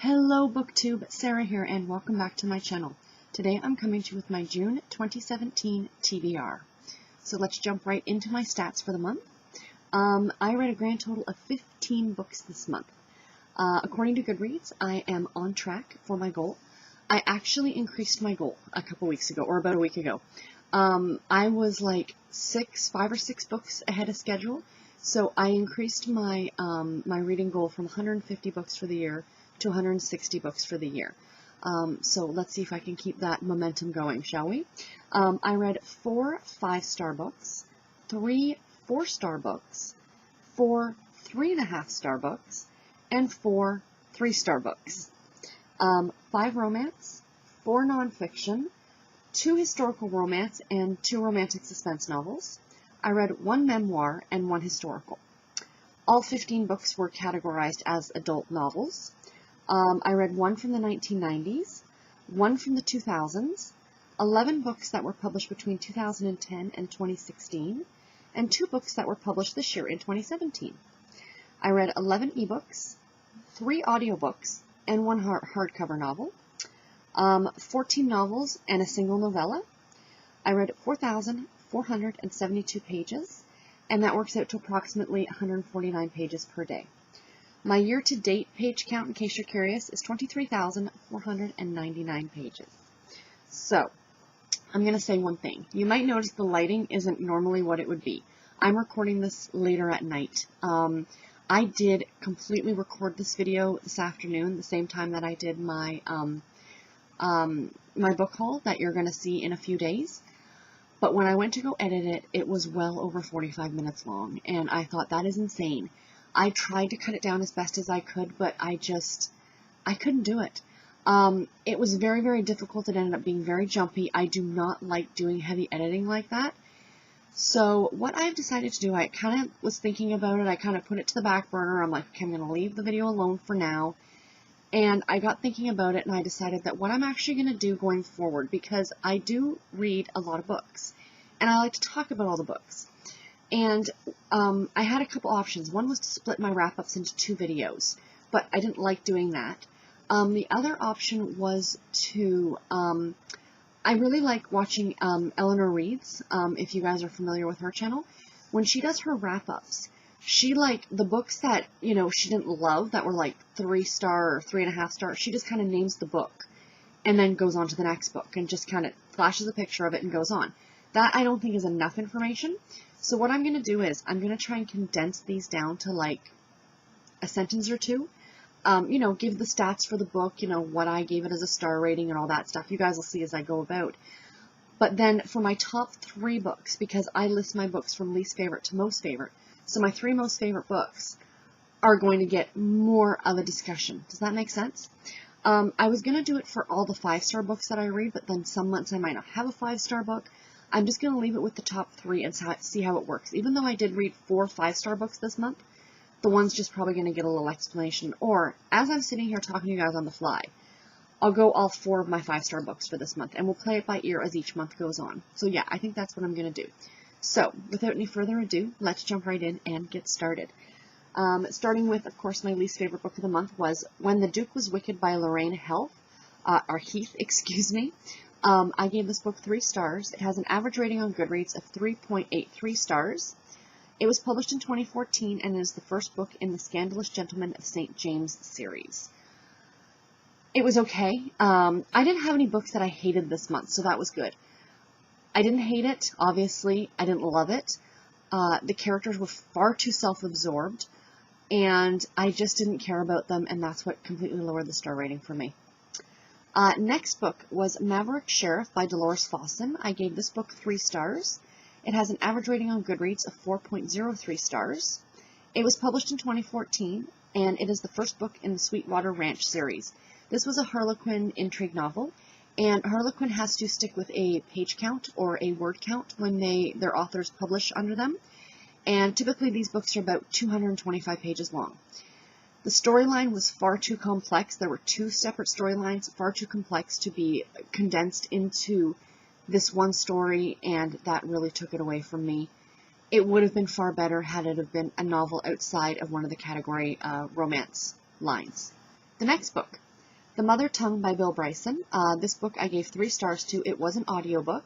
Hello BookTube, Sarah here and welcome back to my channel. Today I'm coming to you with my June 2017 TBR. So let's jump right into my stats for the month. I read a grand total of 15 books this month. According to Goodreads, I am on track for my goal. I actually increased my goal a couple weeks ago, or about a week ago. I was like 5 or 6 books ahead of schedule, so I increased my my reading goal from 150 books for the year to 160 books for the year. So let's see if I can keep that momentum going, shall we? I read 4 5-star books, 3 4-star books, 4 3.5-star books, and 4 3-star books. 5 romance, 4 nonfiction, 2 historical romance, and 2 romantic suspense novels. I read 1 memoir and 1 historical. All 15 books were categorized as adult novels. I read 1 from the 1990s, 1 from the 2000s, 11 books that were published between 2010 and 2016, and 2 books that were published this year in 2017. I read 11 ebooks, 3 audiobooks, and 1 hardcover novel, 14 novels and a single novella. I read 4,472 pages, and that works out to approximately 149 pages per day. My year-to-date page count, in case you're curious, is 23,499 pages. So, I'm going to say one thing. You might notice the lighting isn't normally what it would be. I'm recording this later at night. I did completely record this video this afternoon, the same time that I did my my book haul that you're going to see in a few days. But when I went to go edit it, it was well over 45 minutes long, and I thought, that is insane. I tried to cut it down as best as I could, but I couldn't do it. It was very, very difficult. It ended up being very jumpy. I do not like doing heavy editing like that. So what I've decided to do, I kind of was thinking about it. I kind of put it to the back burner. I'm like, okay, I'm going to leave the video alone for now. And I got thinking about it, and I decided that what I'm actually going to do going forward, because I do read a lot of books, and I like to talk about all the books. And I had a couple options. One was to split my wrap-ups into 2 videos, but I didn't like doing that. The other option was to, I really like watching Eleanor Reed's, if you guys are familiar with her channel. When she does her wrap-ups, she, like, the books that, you know, she didn't love, that were like 3-star or 3.5-star, she just kind of names the book and then goes on to the next book and just kind of flashes a picture of it and goes on. That I don't think is enough information. So what I'm going to do is I'm going to try and condense these down to like a sentence or 2. You know, give the stats for the book, you know, what I gave it as a star rating and all that stuff. You guys will see as I go about. But then for my top 3 books, because I list my books from least favorite to most favorite, so my 3 most favorite books are going to get more of a discussion. Does that make sense? I was going to do it for all the 5-star books that I read, but then some months I might not have a 5-star book. I'm just going to leave it with the top 3 and see how it works. Even though I did read 4 5-star books this month, the one's just probably going to get a little explanation. Or, as I'm sitting here talking to you guys on the fly, I'll go all 4 of my 5-star books for this month, and we'll play it by ear as each month goes on. So yeah, I think that's what I'm going to do. So, without any further ado, let's jump right in and get started. Starting with, of course, my least favorite book of the month was When the Duke Was Wicked by Lorraine Heath, excuse me. I gave this book 3 stars. It has an average rating on Goodreads of 3.83 stars. It was published in 2014 and is the first book in the Scandalous Gentleman of St. James series. It was okay. I didn't have any books that I hated this month, so that was good. I didn't hate it, obviously. I didn't love it. The characters were far too self-absorbed, and I just didn't care about them, and that's what completely lowered the star rating for me. Next book was Maverick Sheriff by Delores Fossen. I gave this book 3 stars. It has an average rating on Goodreads of 4.03 stars. It was published in 2014, and it is the first book in the Sweetwater Ranch series. This was a Harlequin intrigue novel, and Harlequin has to stick with a page count or a word count when their authors publish under them, and typically these books are about 225 pages long. The storyline was far too complex. There were 2 separate storylines, far too complex to be condensed into this one story, and that really took it away from me. It would have been far better had it have been a novel outside of one of the category romance lines. The next book The Mother Tongue by Bill Bryson. This book I gave 3 stars to. It was an audiobook.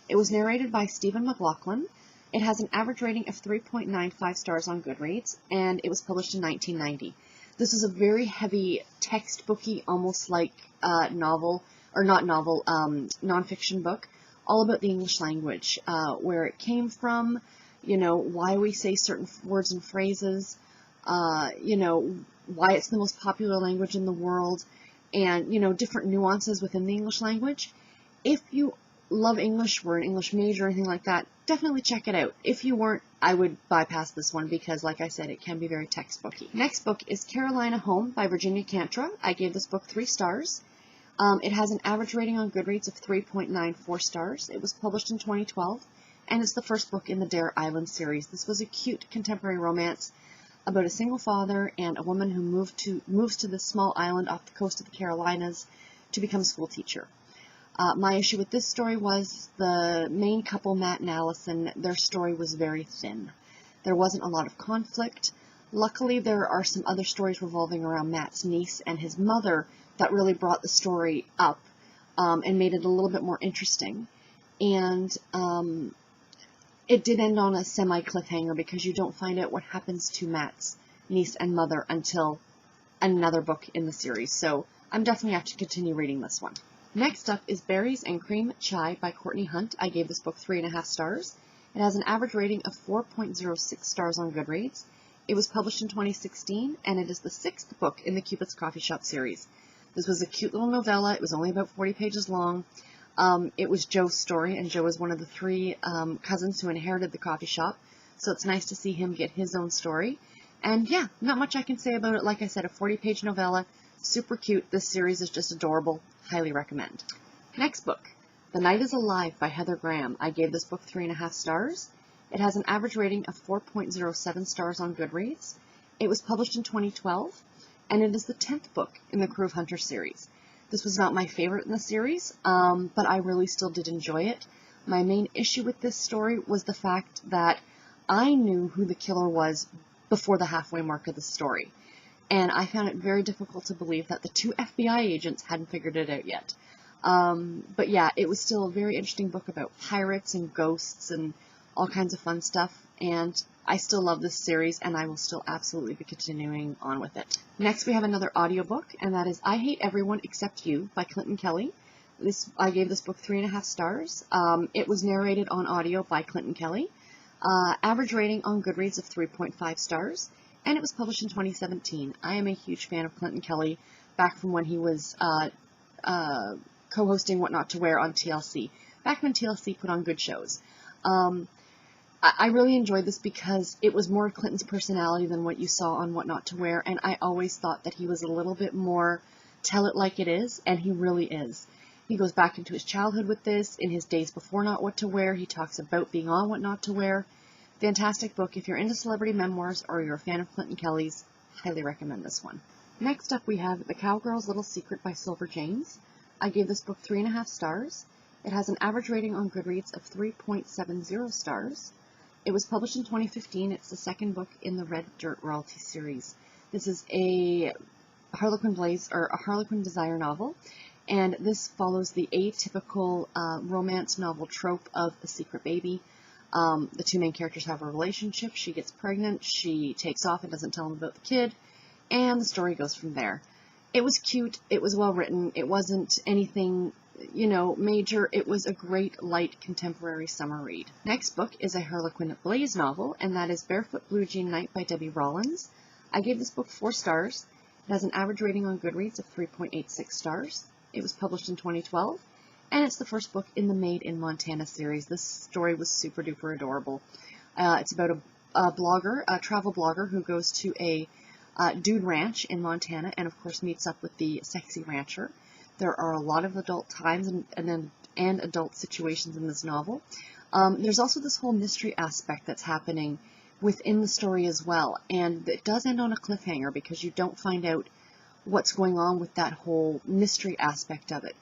It was narrated by Stephen McLaughlin. It has an average rating of 3.95 stars on Goodreads, and it was published in 1990. This is a very heavy textbooky, almost like novel, or not novel, nonfiction book, all about the English language, where it came from, you know, why we say certain words and phrases, you know, why it's the most popular language in the world, and, you know, different nuances within the English language. If you love English, were an English major, or anything like that, definitely check it out. If you weren't, I would bypass this one because, like I said, it can be very textbooky. Next book is Carolina Home by Virginia Kantra. I gave this book 3 stars. It has an average rating on Goodreads of 3.94 stars. It was published in 2012, and it's the first book in the Dare Island series. This was a cute contemporary romance about a single father and a woman who moves to this small island off the coast of the Carolinas to become a school teacher. My issue with this story was the main couple, Matt and Allison, their story was very thin. There wasn't a lot of conflict. Luckily, there are some other stories revolving around Matt's niece and his mother that really brought the story up and made it a little bit more interesting. And it did end on a semi-cliffhanger because you don't find out what happens to Matt's niece and mother until another book in the series. So I'm definitely have to continue reading this one. Next up is Berries and Cream Chai by Courtney Hunt. I gave this book 3.5 stars. It has an average rating of 4.06 stars on Goodreads. It was published in 2016, and it is the 6th book in the Cupid's Coffee Shop series. This was a cute little novella. It was only about 40 pages long. It was Joe's story, and Joe is one of the 3 cousins who inherited the coffee shop, so it's nice to see him get his own story. And yeah, not much I can say about it. Like I said, a 40-page novella, super cute. This series is just adorable. Highly recommend. Next book, The Night is Alive by Heather Graham. I gave this book 3.5 stars. It has an average rating of 4.07 stars on Goodreads. It was published in 2012, and it is the 10th book in the Crew of Hunters series. This was not my favorite in the series, but I really still did enjoy it. My main issue with this story was the fact that I knew who the killer was before the halfway mark of the story. And I found it very difficult to believe that the 2 FBI agents hadn't figured it out yet. But yeah, it was still a very interesting book about pirates and ghosts and all kinds of fun stuff. And I still love this series, and I will still absolutely be continuing on with it. Next, we have another audiobook, and that is I Hate Everyone Except You by Clinton Kelly. I gave this book 3.5 stars. It was narrated on audio by Clinton Kelly. Average rating on Goodreads of 3.5 stars. And it was published in 2017. I am a huge fan of Clinton Kelly, back from when he was co-hosting What Not to Wear on TLC, back when TLC put on good shows. I really enjoyed this because it was more Clinton's personality than what you saw on What Not to Wear, and I always thought that he was a little bit more tell it like it is, and he really is. He goes back into his childhood with this. In his days before Not What to Wear, he talks about being on What Not to Wear. Fantastic book. If you're into celebrity memoirs or you're a fan of Clinton Kelly's, highly recommend this one. Next up we have The Cowgirl's Little Secret by Silver James. I gave this book 3.5 stars. It has an average rating on Goodreads of 3.70 stars. It was published in 2015. It's the 2nd book in the Red Dirt Royalty series. This is a Harlequin Desire novel, and this follows the atypical romance novel trope of the secret baby. The 2 main characters have a relationship. She gets pregnant, she takes off and doesn't tell him about the kid, and the story goes from there. It was cute, it was well written, it wasn't anything, you know, major. It was a great, light, contemporary summer read. Next book is a Harlequin Blaze novel, and that is Barefoot Blue Jean Night by Debbi Rawlins. I gave this book 4 stars. It has an average rating on Goodreads of 3.86 stars. It was published in 2012. And it's the first book in the Made in Montana series. This story was super duper adorable. It's about a blogger, a travel blogger, who goes to a dude ranch in Montana and of course meets up with the sexy rancher. There are a lot of adult times and adult situations in this novel. There's also this whole mystery aspect that's happening within the story as well. And it does end on a cliffhanger because you don't find out what's going on with that whole mystery aspect of it.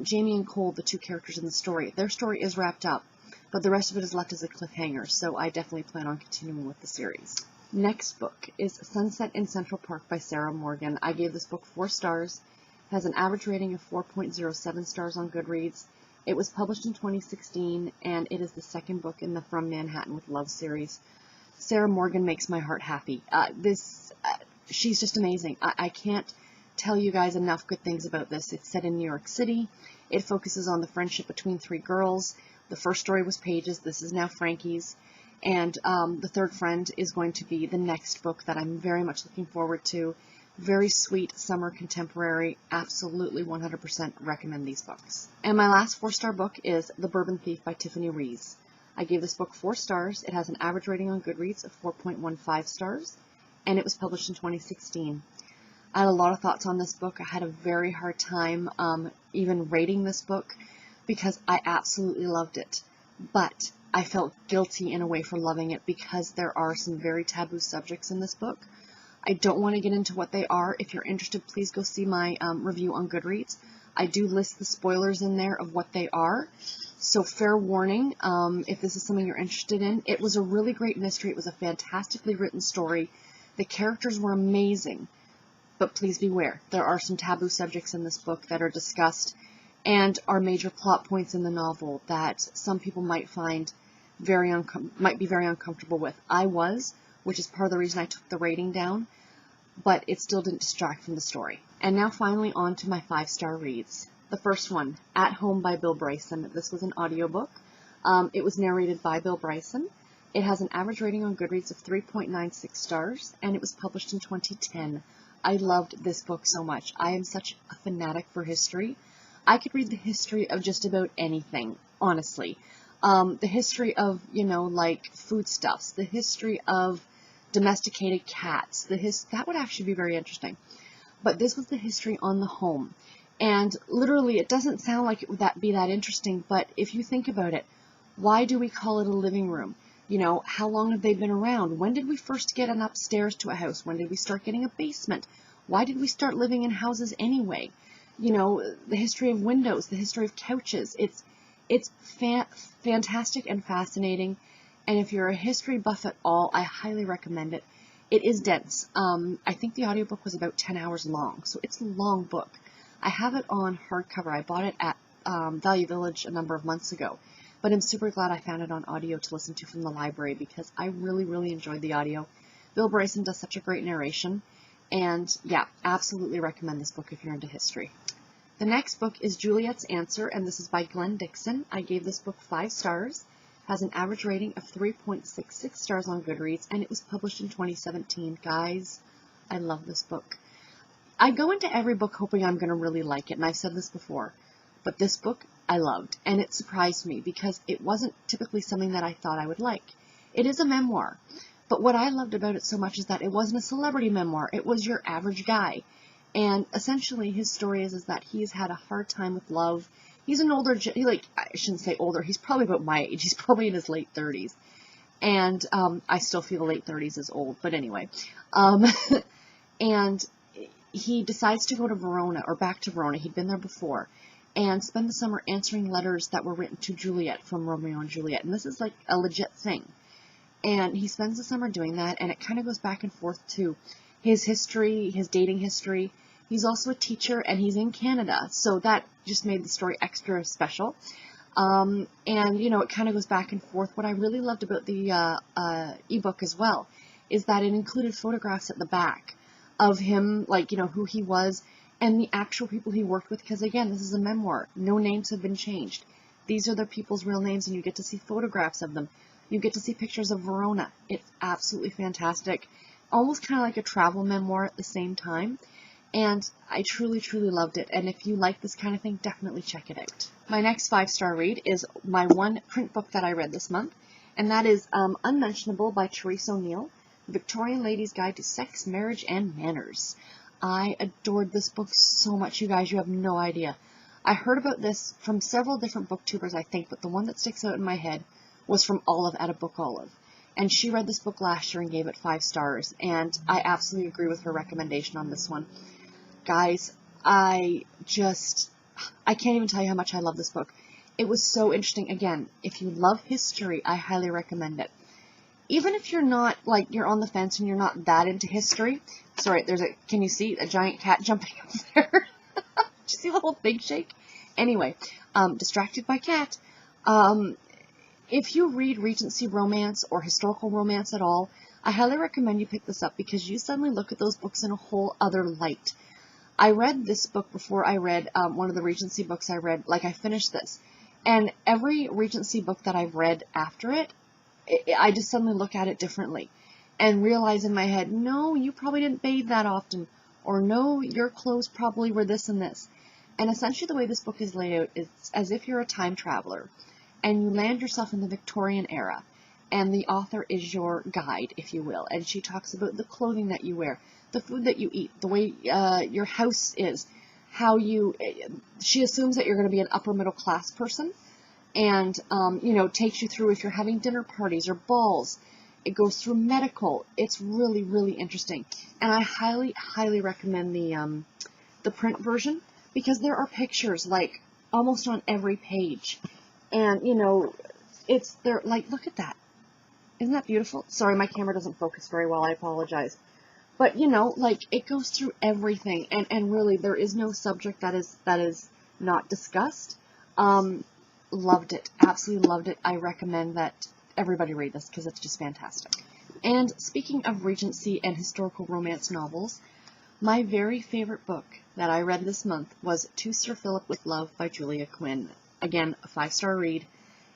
Jamie and Cole, the 2 characters in the story, their story is wrapped up, but the rest of it is left as a cliffhanger, so I definitely plan on continuing with the series. Next book is Sunset in Central Park by Sarah Morgan. I gave this book 4 stars. has an average rating of 4.07 stars on Goodreads. It was published in 2016, and it is the second book in the From Manhattan with Love series. Sarah Morgan makes my heart happy. She's just amazing. I can't tell you guys enough good things about this. It's set in New York City. It focuses on the friendship between three girls. The first story was Paige's. This is now Frankie's. And the third friend is going to be the next book that I'm very much looking forward to. Very sweet summer contemporary. Absolutely 100% recommend these books. And my last 4-star book is The Bourbon Thief by Tiffany Reisz. I gave this book 4 stars. It has an average rating on Goodreads of 4.15 stars, and it was published in 2016. I had a lot of thoughts on this book. I had a very hard time even rating this book because I absolutely loved it. But I felt guilty in a way for loving it because there are some very taboo subjects in this book. I don't want to get into what they are. If you're interested, please go see my review on Goodreads. I do list the spoilers in there of what they are. So fair warning, if this is something you're interested in. It was a really great mystery. It was a fantastically written story. The characters were amazing. But please beware. There are some taboo subjects in this book that are discussed and are major plot points in the novel that some people might find might be very uncomfortable with. I was, which is part of the reason I took the rating down, but it still didn't distract from the story. And now finally on to my 5-star reads. The first one, At Home by Bill Bryson. This was an audiobook. It was narrated by Bill Bryson. It has an average rating on Goodreads of 3.96 stars, and it was published in 2010. I loved this book so much. I am such a fanatic for history. I could read the history of just about anything, honestly. The history of, like foodstuffs, the history of domesticated cats, that would actually be very interesting. But this was the history on the home. And literally, it doesn't sound like it would be that interesting, but if you think about it, why do we call it a living room? How long have they been around? When did we first get an upstairs to a house? When did we start getting a basement? Why did we start living in houses anyway? The history of windows, the history of couches. It's fantastic and fascinating. And if you're a history buff at all, I highly recommend it. It is dense. I think the audiobook was about 10 hours long, so it's a long book. I have it on hardcover. I bought it at Value Village a number of months ago. But I'm super glad I found it on audio to listen to from the library because I really, really enjoyed the audio. Bill Bryson does such a great narration. And yeah, absolutely recommend this book if you're into history. The next book is Juliet's Answer, and this is by Glenn Dixon. I gave this book 5 stars. Has an average rating of 3.66 stars on Goodreads, and it was published in 2017. Guys, I love this book. I go into every book hoping I'm going to really like it, and I've said this before. But this book I loved, and it surprised me because it wasn't typically something that I thought I would like. It is a memoir, but what I loved about it so much is that it wasn't a celebrity memoir. It was your average guy, and essentially his story is that he's had a hard time with love. He's an older, I shouldn't say older, he's probably about my age. He's probably in his late 30s, and I still feel late 30s is old, but anyway. And he decides to go to Verona, or back to Verona. He'd been there before. And spend the summer answering letters that were written to Juliet from Romeo and Juliet. And this is like a legit thing. And he spends the summer doing that, and it kind of goes back and forth to his history, his dating history. He's also a teacher, and he's in Canada, so that just made the story extra special. And, it kind of goes back and forth. What I really loved about the ebook as well is that it included photographs at the back of him, who he was, and the actual people he worked with, because again, this is a memoir. No names have been changed. These are their people's real names, and you get to see photographs of them. You get to see pictures of Verona. It's absolutely fantastic. Almost kind of like a travel memoir at the same time. And I truly, truly loved it. And if you like this kind of thing, definitely check it out. My next 5-star read is my one print book that I read this month, and that is Unmentionable by Therese O'Neill, Victorian Lady's Guide to Sex, Marriage, and Manners. I adored this book so much, you guys. You have no idea. I heard about this from several different booktubers, I think, but the one that sticks out in my head was from Olive at a Book Olive. And she read this book last year and gave it 5 stars, and I absolutely agree with her recommendation on this one. Guys, I can't even tell you how much I love this book. It was so interesting. Again, if you love history, I highly recommend it. Even if you're not, you're on the fence and you're not that into history. Sorry, can you see a giant cat jumping up there? whole thing shake? Anyway, distracted by cat. If you read Regency romance or historical romance at all, I highly recommend you pick this up because you suddenly look at those books in a whole other light. I read this book before I read one of the Regency books I read, like I finished this. And every Regency book that I've read after it, I just suddenly look at it differently and realize in my head, no, you probably didn't bathe that often, or no, your clothes probably were this and this. And essentially the way this book is laid out is as if you're a time traveler and you land yourself in the Victorian era, and the author is your guide, if you will, and she talks about the clothing that you wear, the food that you eat, the way your house is, how you, she assumes that you're going to be an upper middle class person, and, you know, takes you through if you're having dinner parties or balls. It goes through medical. It's really, really interesting. And I highly, highly recommend the print version because there are pictures, like, almost on every page. And, you know, they're like, look at that. Isn't that beautiful? Sorry, my camera doesn't focus very well. I apologize. But, you know, like, it goes through everything. And really, there is no subject that is not discussed. Loved it. Absolutely loved it. I recommend that everybody read this because it's just fantastic. And speaking of Regency and historical romance novels, my very favorite book that I read this month was To Sir Philip with Love by Julia Quinn. Again, a 5-star read.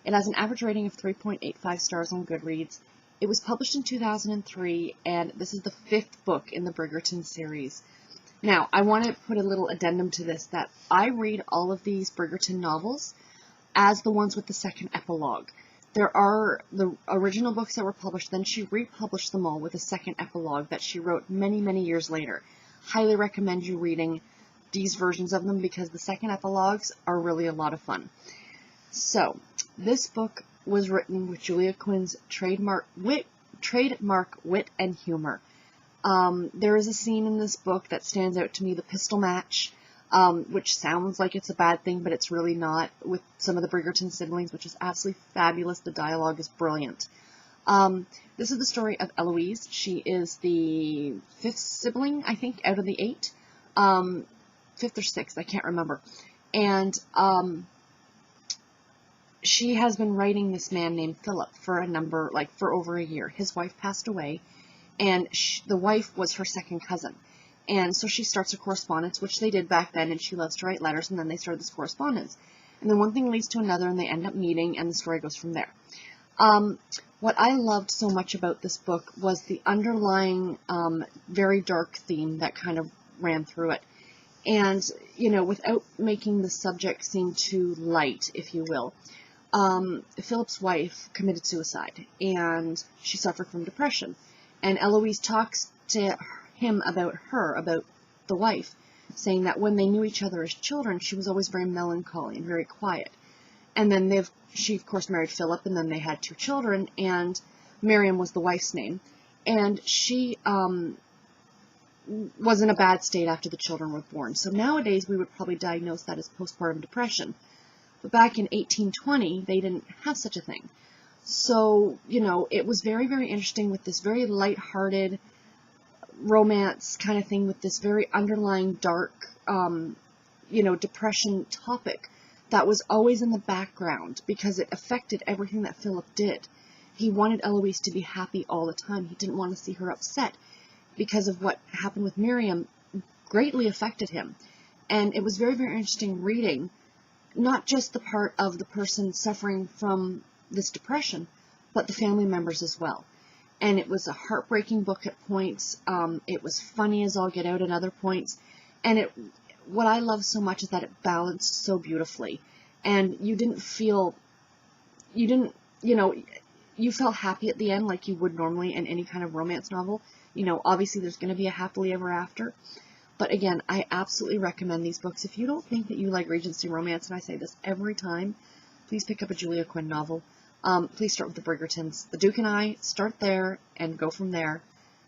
It has an average rating of 3.85 stars on Goodreads. It was published in 2003, and this is the 5th book in the Bridgerton series. Now, I want to put a little addendum to this, that I read all of these Bridgerton novels as the ones with the second epilogue. There are the original books that were published, then she republished them all with a second epilogue that she wrote many, many years later. Highly recommend you reading these versions of them because the second epilogues are really a lot of fun. So, this book was written with Julia Quinn's trademark wit and humor. There is a scene in this book that stands out to me, the pistol match, which sounds like it's a bad thing, but it's really not, with some of the Bridgerton siblings, which is absolutely fabulous. The dialogue is brilliant. This is the story of Eloise. She is the 5th sibling, I think, out of the 8. 5th or 6th, I can't remember. And she has been writing this man named Phillip for for over a year. His wife passed away, and the wife was her second cousin. And so she starts a correspondence, which they did back then, and she loves to write letters, and then they started this correspondence. And then one thing leads to another, and they end up meeting, and the story goes from there. What I loved so much about this book was the underlying, very dark theme that kind of ran through it. And, you know, without making the subject seem too light, if you will, Philip's wife committed suicide, and she suffered from depression. And Eloise talks to him about the wife, saying that when they knew each other as children, she was always very melancholy and very quiet. And then she, of course, married Philip, and then they had 2 children, and Miriam was the wife's name. And she was in a bad state after the children were born. So nowadays, we would probably diagnose that as postpartum depression. But back in 1820, they didn't have such a thing. So, you know, it was very, very interesting with this very lighthearted romance kind of thing with this very underlying dark, you know, depression topic that was always in the background because it affected everything that Philip did. He wanted Eloise to be happy all the time. He didn't want to see her upset because of what happened with Miriam greatly affected him. And it was very, very interesting reading not just the part of the person suffering from this depression, but the family members as well. And it was a heartbreaking book at points. It was funny as all get out at other points. And what I love so much is that it balanced so beautifully. And you felt happy at the end like you would normally in any kind of romance novel. You know, obviously there's going to be a happily ever after. But again, I absolutely recommend these books. If you don't think that you like Regency romance, and I say this every time, please pick up a Julia Quinn novel. Please start with the Bridgertons. The Duke and I, start there and go from there.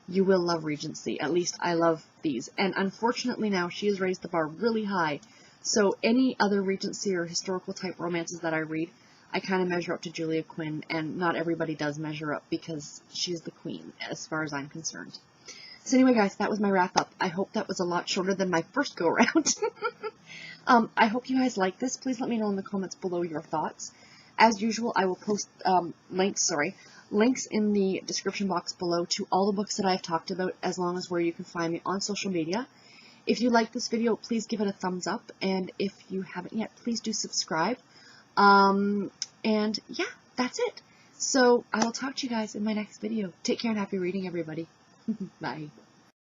You will love Regency. At least I love these. And unfortunately now, she has raised the bar really high. So any other Regency or historical type romances that I read, I kind of measure up to Julia Quinn, and not everybody does measure up because she's the queen, as far as I'm concerned. So anyway, guys, that was my wrap-up. I hope that was a lot shorter than my first go-around. I hope you guys like this. Please let me know in the comments below your thoughts. As usual, I will post links in the description box below to all the books that I've talked about, as long as where you can find me on social media. If you like this video, please give it a thumbs up, and if you haven't yet, please do subscribe. And yeah, that's it. So I will talk to you guys in my next video. Take care and happy reading, everybody. Bye.